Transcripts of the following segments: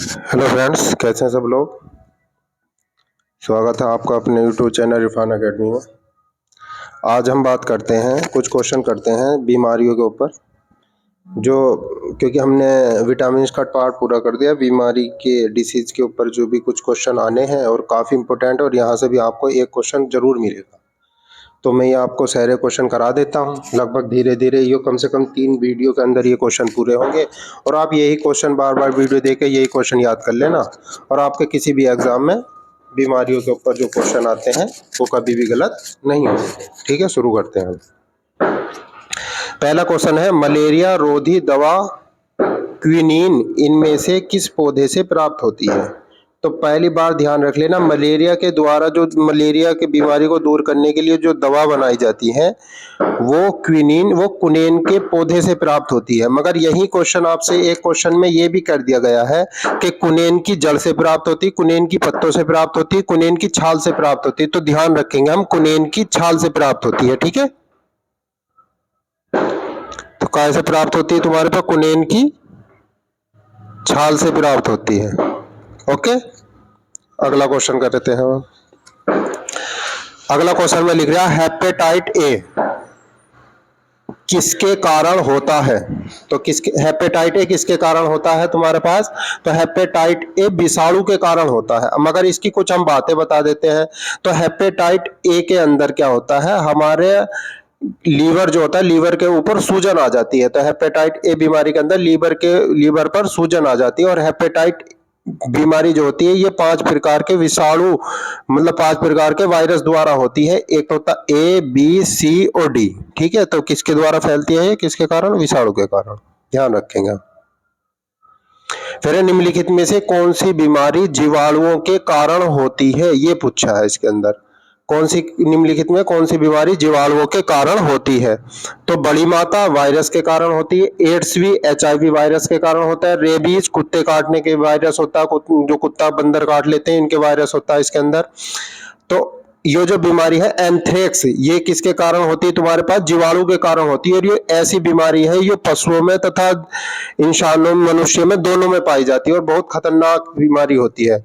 Hello friends, कैसे हैं सब लोग। स्वागत है आपका अपने यूट्यूब चैनल इरफान अकेडमी में। आज हम बात करते हैं, कुछ क्वेश्चन करते हैं बीमारियों के ऊपर, जो क्योंकि हमने विटामिन का पार्ट पूरा कर दिया। बीमारी के डिसीज के ऊपर जो भी कुछ क्वेश्चन आने हैं और काफ़ी इंपॉर्टेंट है, और यहाँ से भी आपको एक क्वेश्चन जरूर मिलेगा। तो मैं ये आपको सारे क्वेश्चन करा देता हूँ लगभग धीरे धीरे। ये कम से कम 3 वीडियो के अंदर ये क्वेश्चन पूरे होंगे, और आप यही क्वेश्चन बार बार वीडियो देख के यही क्वेश्चन याद कर लेना, और आपके किसी भी एग्जाम में बीमारियों के ऊपर जो क्वेश्चन आते हैं वो कभी भी गलत नहीं होते। ठीक है, शुरू करते हैं हम। पहला क्वेश्चन है, मलेरिया रोधी दवा क्विनीन इनमें से किस पौधे से प्राप्त होती है। तो पहली बार ध्यान रख लेना, मलेरिया के द्वारा जो मलेरिया की बीमारी को दूर करने के लिए जो दवा बनाई जाती है वो क्विनीन, वो कुनेन के पौधे से प्राप्त होती है। मगर यही क्वेश्चन आपसे एक क्वेश्चन में ये भी कर दिया गया है कि कुनेन की जड़ से प्राप्त होती है, कुनेन की पत्तों से प्राप्त होती है, कुनेन की छाल से प्राप्त होती है। तो ध्यान रखेंगे हम, कुनेन की छाल से प्राप्त होती है। ठीक है, तो कैसे प्राप्त होती है तुम्हारे पास, कुनेन की छाल से प्राप्त होती है। ओके, अगला क्वेश्चन कर लेते हैं। अगला क्वेश्चन में लिख रहा है, हेपेटाइट ए किसके कारण होता है। तो किसके, हेपेटाइट ए किसके कारण होता है तुम्हारे पास, तो हेपेटाइट ए विषाणु के कारण होता है। मगर इसकी कुछ हम बातें बता देते हैं। तो हेपेटाइट ए के अंदर क्या होता है, हमारे लीवर जो होता है, लीवर के ऊपर सूजन आ जाती है। तो हेपेटाइट ए बीमारी के अंदर लीवर पर सूजन आ जाती है। और हेपेटाइट बीमारी जो होती है ये 5 प्रकार के विषाणु, मतलब 5 प्रकार के वायरस द्वारा होती है। एक होता ए, बी, सी और डी। ठीक है, तो किसके द्वारा फैलती है, किसके कारण, विषाणु के कारण। ध्यान रखेंगे। फिर निम्नलिखित में से कौन सी बीमारी जीवाणुओं के कारण होती है, ये पूछा है इसके अंदर। कौन सी, निम्नलिखित में कौन सी बीमारी जीवाणुओं के कारण होती है। तो बड़ी माता वायरस के कारण होती है, एड्स भी HIV वायरस के कारण होता है, रेबीज कुत्ते काटने के वायरस होता है, जो कुत्ता बंदर काट लेते हैं इनके वायरस होता है इसके अंदर। तो ये जो बीमारी है एंथ्रेक्स, ये किसके कारण होती है तुम्हारे पास, जीवाणु के कारण होती है। और ये ऐसी बीमारी है, ये पशुओं में तथा इंसानों, मनुष्य में, दोनों में पाई जाती है, और बहुत खतरनाक बीमारी होती है।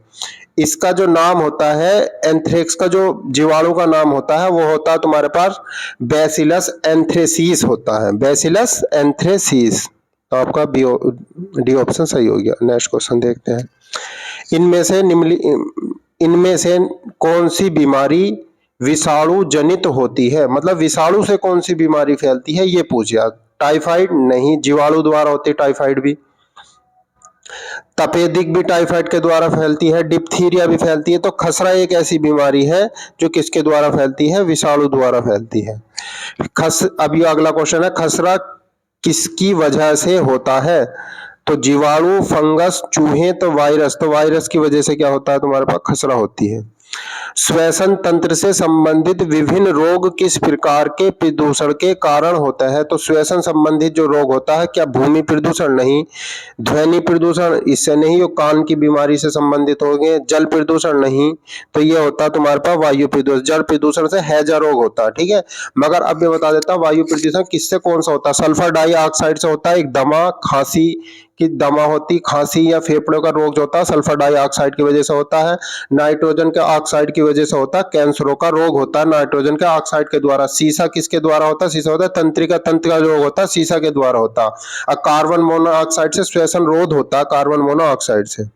इसका जो नाम होता है, एंथ्रेक्स का जो जीवाणु का नाम होता है वो होता है तुम्हारे पास बैसिलस एंथ्रेसीस होता है, बैसिलस एंथ्रेसीस। तो आपका डी ऑप्शन सही हो गया। नेक्स्ट क्वेश्चन देखते हैं। इनमें से कौन सी बीमारी विषाणु जनित होती है, मतलब विषाणु से कौन सी बीमारी फैलती है ये पूछा। टाइफाइड नहीं, जीवाणु द्वारा होती है टाइफाइड भी। तपेदिक भी टाइफाइड के द्वारा फैलती है, डिप्थीरिया भी फैलती है। तो खसरा एक ऐसी बीमारी है जो किसके द्वारा फैलती है, विषाणु द्वारा फैलती है। अभी अगला क्वेश्चन है, खसरा किसकी वजह से होता है। तो जीवाणु, फंगस, चूहे, तो वायरस। तो वायरस की वजह से क्या होता है तुम्हारे पास, खसरा होती है। श्वसन तंत्र से संबंधित विभिन्न रोग किस प्रकार के प्रदूषण के कारण होता है। तो श्वसन संबंधित जो रोग होता है, क्या भूमि प्रदूषण नहीं, ध्वनि प्रदूषण इससे नहीं, वो कान की बीमारी से संबंधित हो गए, जल प्रदूषण नहीं, तो ये होता है तुम्हारे पास वायु प्रदूषण। जल प्रदूषण से हैजा रोग होता है। ठीक है, मगर अब मैं बता देता हूँ वायु प्रदूषण किससे कौन सा होता है। सल्फर डाइऑक्साइड से होता है। एक दमा, खांसी की दमा होती, खांसी या फेफड़ों का रोग जो होता है सल्फर डाइऑक्साइड की वजह से होता है। नाइट्रोजन के ऑक्साइड की वजह से होता है, कैंसरों का रोग होता है नाइट्रोजन के ऑक्साइड के द्वारा। सीसा किसके द्वारा होता है, सीसा होता है तंत्रिका, तंत्र का रोग होता है सीसा के द्वारा होता है। और कार्बन मोनोऑक्साइड से श्वसन रोध होता है, कार्बन मोनोऑक्साइड से।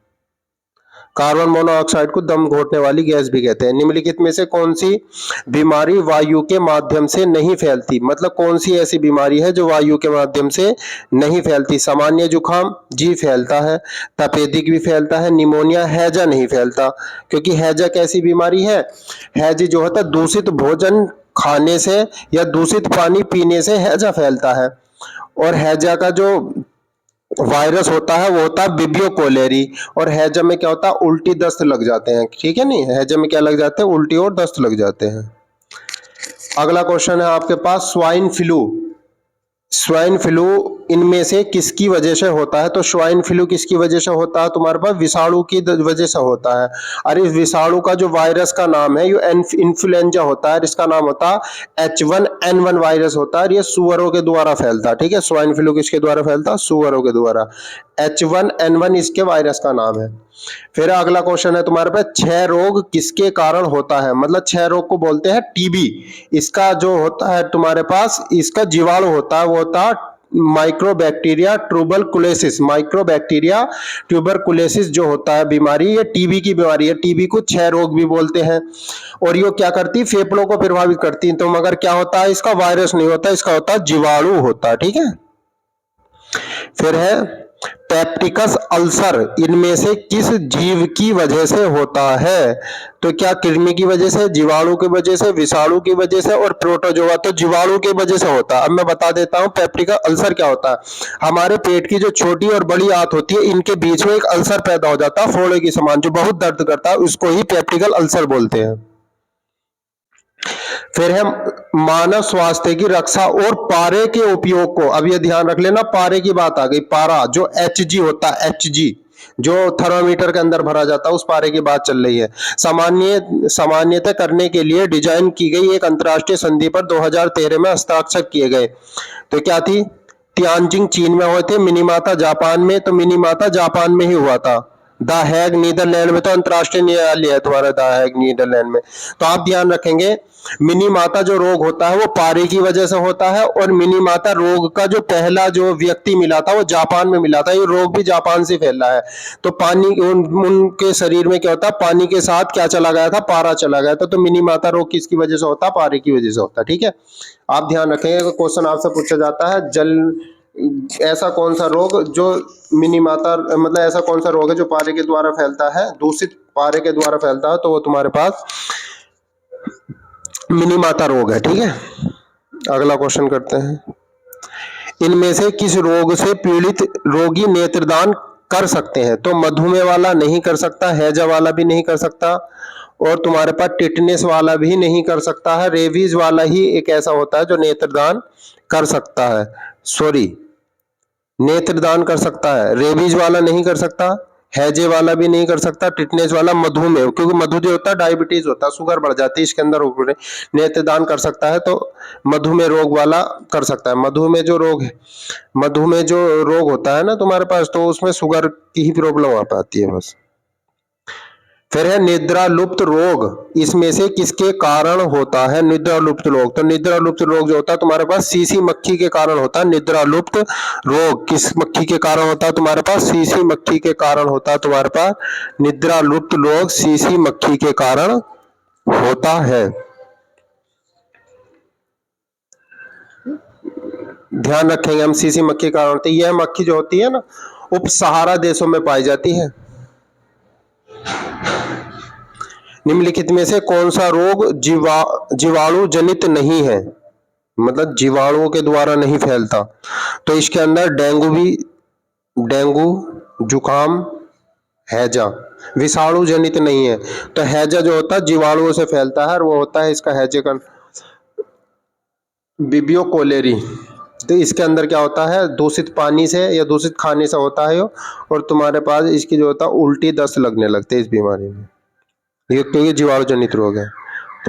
कार्बन मोनोऑक्साइड को दम घोटने वाली गैस भी कहते हैं। निम्नलिखित में से कौन सी बीमारी वायु के माध्यम से नहीं फैलती, मतलब कौन सी ऐसी बीमारी है जो वायु के माध्यम से नहीं फैलती। सामान्य जुकाम जी फैलता है, तपेदिक भी फैलता है, निमोनिया, हैजा नहीं फैलता। क्योंकि हैजा कैसी बीमारी है, हैजा जो होता है दूषित भोजन खाने से या दूषित पानी पीने से हैजा फैलता है। और हैजा का जो वायरस होता है वो होता है विब्रियो कोलेरी। और हैजा में क्या होता है, उल्टी दस्त लग जाते हैं। ठीक है, नहीं, हैजा में क्या लग जाते हैं, उल्टी और दस्त लग जाते हैं। अगला क्वेश्चन है आपके पास, स्वाइन फ्लू। स्वाइन फ्लू इनमें से किसकी वजह से होता है। तो स्वाइन फ्लू किसकी वजह से होता है तुम्हारे पास, विषाणु की वजह से होता है। और इस विषाणु का जो वायरस का नाम है ये इन्फ्लुएंजा होता है, इसका नाम होता है H1 H1N1 वायरस होता है, ये सुअरों के द्वारा फैलता है, ठीक है। स्वाइन फ्लू किसके द्वारा फैलता है? सुअरों के द्वारा। H1N1 इसके वायरस का नाम है। फिर अगला क्वेश्चन है तुम्हारे पास, क्षय रोग किसके कारण होता है? मतलब क्षय रोग को बोलते हैं टीबी। इसका जो होता है तुम्हारे पास, इसका जीवाणु होता है, वो होता है माइक्रोबैक्टीरिया ट्यूबरकुलोसिस। माइक्रोबैक्टीरिया ट्यूबरकुलोसिस जो होता है बीमारी, ये टीबी की बीमारी है। टीबी को क्षय रोग भी बोलते हैं। और ये क्या करती है? फेफड़ों को प्रभावित करती है। तो मगर क्या होता है? इसका वायरस नहीं होता, इसका होता है जीवाणु होता है, ठीक है। फिर है पेप्टिकस अल्सर, इनमें से किस जीव की वजह से होता है? तो क्या कृमि की वजह से, जीवाणु की वजह से, विषाणु की वजह से और प्रोटोजोआ? तो जीवाणु की वजह से होता है। अब मैं बता देता हूं पेप्टिकस अल्सर क्या होता है। हमारे पेट की जो छोटी और बड़ी आंत होती है, इनके बीच में एक अल्सर पैदा हो जाता है फोड़े के समान, जो बहुत दर्द करता है, उसको ही पेप्टिकल अल्सर बोलते हैं। फिर है मानव स्वास्थ्य की रक्षा और पारे के उपयोग को, अब ये ध्यान रख लेना, पारे की बात आ गई। पारा जो Hg होता है, Hg जो थर्मामीटर के अंदर भरा जाता है, उस पारे की बात चल रही है। सामान्यतः करने के लिए डिजाइन की गई एक अंतर्राष्ट्रीय संधि पर 2013 में हस्ताक्षर किए गए। तो क्या थी? तियानजिंग चीन में हुए थे, मिनीमाता जापान में। तो मिनीमाता जापान में ही हुआ था। द हैग नीदरलैंड में, तो अंतर्राष्ट्रीय न्यायालय है तुम्हारा द हैग नीदरलैंड में। तो आप ध्यान रखेंगे, मिनीमाता जो रोग होता है वो पारे की वजह से होता है, और मिनीमाता रोग का जो पहला जो व्यक्ति मिला था वो जापान में मिला था। ये रोग भी जापान से फैला है। तो पानी उनके शरीर में क्या होता है? पानी के साथ क्या चला गया था? पारा चला गया था। तो मिनीमाता रोग किसकी वजह से होता है? पारे की वजह से होता है, ठीक है। आप ध्यान रखेंगे, क्वेश्चन आपसे पूछा जाता है, ऐसा कौन सा रोग जो मिनीमाता, मतलब ऐसा कौन सा रोग है जो पारे के द्वारा फैलता है, दूषित पारे के द्वारा फैलता है? तो वो तुम्हारे पास मिनीमाता रोग है, ठीक है। अगला क्वेश्चन करते हैं, इनमें से किस रोग से पीड़ित रोगी नेत्रदान कर सकते हैं? तो मधुमेह वाला नहीं कर सकता, हैजा वाला भी नहीं कर सकता, और तुम्हारे पास टिटनेस वाला भी नहीं कर सकता है। रेबीज वाला ही एक ऐसा होता है जो नेत्रदान कर सकता है, सॉरी, नेत्रदान कर सकता है। रेबीज वाला नहीं कर सकता, हैजे वाला भी नहीं कर सकता, टिटनेस वाला, मधुमेह, क्योंकि मधु जो होता है डायबिटीज होता है, शुगर बढ़ जाती है इसके अंदर, नेत्रदान कर सकता है। तो मधुमेह रोग वाला कर सकता है। मधुमेह जो रोग होता है ना तुम्हारे पास, तो उसमें शुगर की ही प्रॉब्लम आ पाती है बस। फिर है निद्रालुप्त रोग, इसमें से किसके कारण होता है? निद्रालुप्त रोग। तो निद्रालुप्त रोग जो होता है तुम्हारे पास सीसी मक्खी के कारण होता है। निद्रालुप्त रोग किस मक्खी के कारण होता है तुम्हारे पास? सीसी मक्खी के कारण होता है तुम्हारे पास। निद्रालुप्त रोग सीसी मक्खी के कारण होता है। ध्यान रखेंगे हम, सीसी मक्खी के कारण होती है। यह मक्खी जो होती है ना, उप सहारा देशों में पाई जाती है। निम्नलिखित में से कौन सा रोग जीवाणु जनित नहीं है? मतलब जीवाणुओं के द्वारा नहीं फैलता। तो इसके अंदर डेंगू, जुकाम, हैजा विषाणु जनित नहीं है। तो हैजा जो होता है जीवाणुओं से फैलता है, और वो होता है इसका हैजे का विबियो कोलेरी। तो इसके अंदर क्या होता है? दूषित पानी से या दूषित खाने से होता है, और तुम्हारे पास इसकी जो होता है उल्टी दस्त लगने लगते हैं इस बीमारी में। ये क्योंकि जीवाणु जनित रोग है।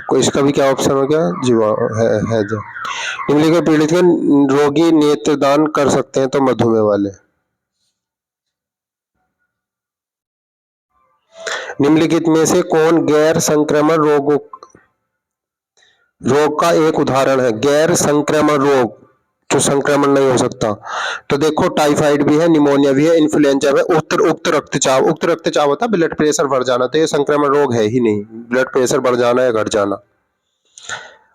तो इसका भी क्या ऑप्शन हो गया? जीवाणु है जो निम्नलिखित पीड़ित के रोगी नेत्रदान कर सकते हैं, तो मधुमेह वाले। निम्नलिखित में से कौन गैर संक्रमण रोग का एक उदाहरण है? गैर संक्रमण रोग जो संक्रमण नहीं हो सकता। तो देखो, टाइफाइड भी है, निमोनिया भी है, इन्फ्लुएंजा भी है, उक्त रक्तचाप। उक्त रक्तचाप होता है ब्लड प्रेशर बढ़ जाना, तो ये संक्रमण रोग है ही नहीं, ब्लड प्रेशर बढ़ जाना या घट जाना।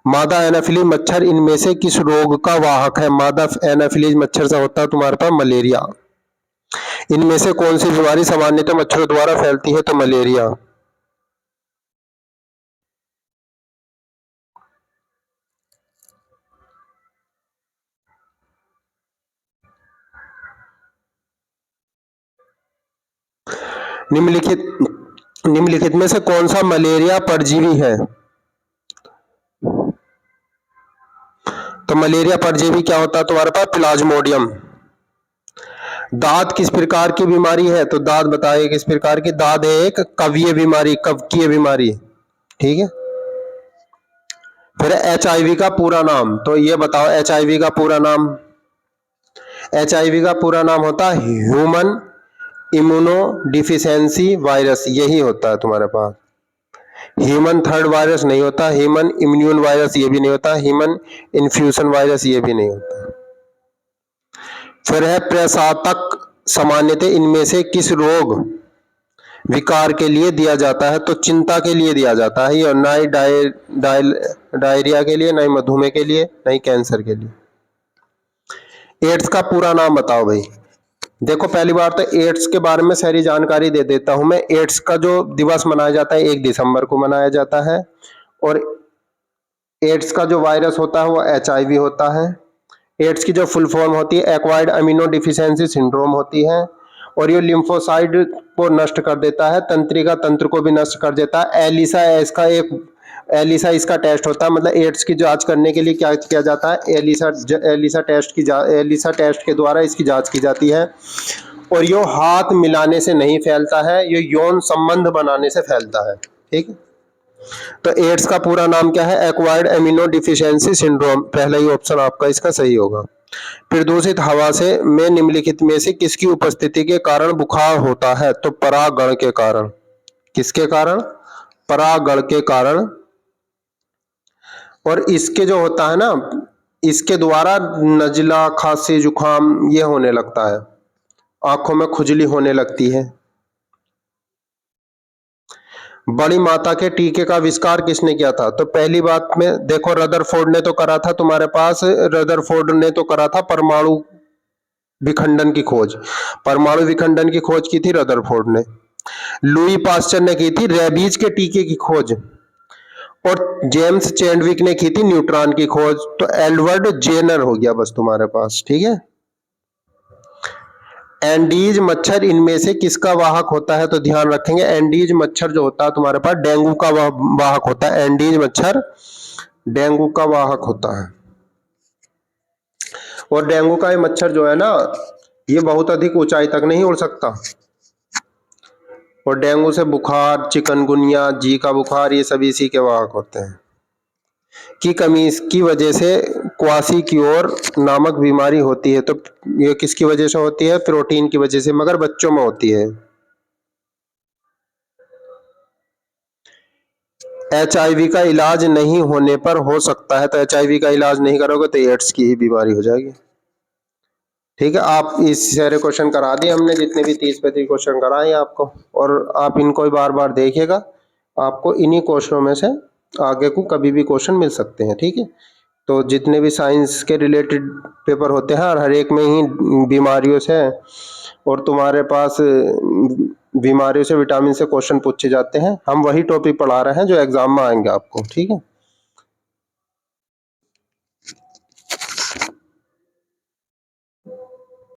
मादा एनाफिलीज मच्छर इनमें से किस रोग का वाहक है? मादा एनाफिलीज मच्छर से होता है तुम्हारे पास मलेरिया। इनमें से कौन सी बीमारी सामान्यतः मच्छरों द्वारा फैलती है? तो मलेरिया। निम्नलिखित में से कौन सा मलेरिया परजीवी है? तो मलेरिया परजीवी क्या होता है तुम्हारे पास? प्लाज्मोडियम। दाद किस प्रकार की बीमारी है? तो दाद बताइए किस प्रकार की? दाद है एक कवकीय बीमारी, ठीक है। फिर HIV का पूरा नाम, तो ये बताओ HIV का पूरा नाम। HIV का पूरा नाम होता है ह्यूमन इम्यूनो डिफिशियंसी वायरस, यही होता है तुम्हारे पास। ह्यूमन थर्ड वायरस नहीं होता, ह्यूमन इम्यून वायरस ये भी नहीं होता, ह्यूमन इन्फ्यूशन वायरस ये भी नहीं होता। फिर है प्रसातक, सामान्यतः इनमें से किस रोग विकार के लिए दिया जाता है? तो चिंता के लिए दिया जाता है, ये ना ही डायरिया के लिए, ना ही मधुमेह के लिए, ना ही कैंसर के लिए। एड्स का पूरा नाम बताओ भाई। देखो पहली बार तो एड्स के बारे में सारी जानकारी दे देता हूं मैं। एड्स का जो दिवस मनाया जाता है 1 दिसंबर को मनाया जाता है, और एड्स का जो वायरस होता है वो HIV होता है। एड्स की जो फुल फॉर्म होती है एक्वायर्ड अमीनो डिफिशियंसी सिंड्रोम होती है, और ये लिम्फोसाइड को नष्ट कर देता है, तंत्रिका तंत्र को भी नष्ट कर देता है। एलिसा इसका टेस्ट होता है, मतलब एड्स की जांच करने के लिए क्या किया जाता है, एलिसा टेस्ट के द्वारा इसकी जांच की जाती है। और ये हाथ मिलाने से नहीं फैलता है, ये यौन संबंध बनाने से फैलता है। ठीक है, तो एड्स का पूरा नाम क्या है? एक्वायर्ड एमिनो डिफिशियंसी सिंड्रोम, पहला ही ऑप्शन आपका इसका सही होगा। फिर दूषित हवा से में निम्नलिखित में से किसकी उपस्थिति के कारण बुखार होता है? तो परागण के कारण। किसके कारण? परागण के कारण। और इसके जो होता है ना, इसके द्वारा नजला, खांसी, जुकाम ये होने लगता है, आंखों में खुजली होने लगती है। बड़ी माता के टीके का आविष्कार किसने किया था? तो पहली बात में देखो रदरफोर्ड ने तो करा था, तुम्हारे पास रदरफोर्ड ने तो करा था परमाणु विखंडन की खोज। परमाणु विखंडन की खोज की थी रदरफोर्ड ने। लुई पास्चर ने की थी रेबीज के टीके की खोज, और जेम्स चैडविक ने की थी न्यूट्रॉन की खोज। तो एडवर्ड जेनर हो गया बस तुम्हारे पास। ठीक है, एंडीज मच्छर इनमें से किसका वाहक होता है? तो ध्यान रखेंगे एंडीज मच्छर जो होता है तुम्हारे पास डेंगू का वाहक होता है। एंडीज मच्छर डेंगू का वाहक होता है। और डेंगू का ये मच्छर जो है ना, ये बहुत अधिक ऊंचाई तक नहीं उड़ सकता, और डेंगू से बुखार, चिकनगुनिया, जीका बुखार ये सभी इसी के वाहक होते हैं। की कमी की वजह से क्वासिक्योर नामक बीमारी होती है। तो ये किसकी वजह से होती है? प्रोटीन की वजह से, मगर बच्चों में होती है। HIV का इलाज नहीं होने पर हो सकता है, तो HIV का इलाज नहीं करोगे तो एड्स की ही बीमारी हो जाएगी। ठीक है, आप इस सारे क्वेश्चन करा दिए हमने, जितने भी 30-35 क्वेश्चन कराए आपको, और आप इनको ही बार बार देखिएगा, आपको इन्हीं क्वेश्चनों में से आगे को कभी भी क्वेश्चन मिल सकते हैं। ठीक है, तो जितने भी साइंस के रिलेटेड पेपर होते हैं हर एक में ही बीमारियों से और तुम्हारे पास बीमारियों से, विटामिन से क्वेश्चन पूछे जाते हैं। हम वही टॉपिक पढ़ा रहे हैं जो एग्जाम में आएंगे आपको। ठीक है।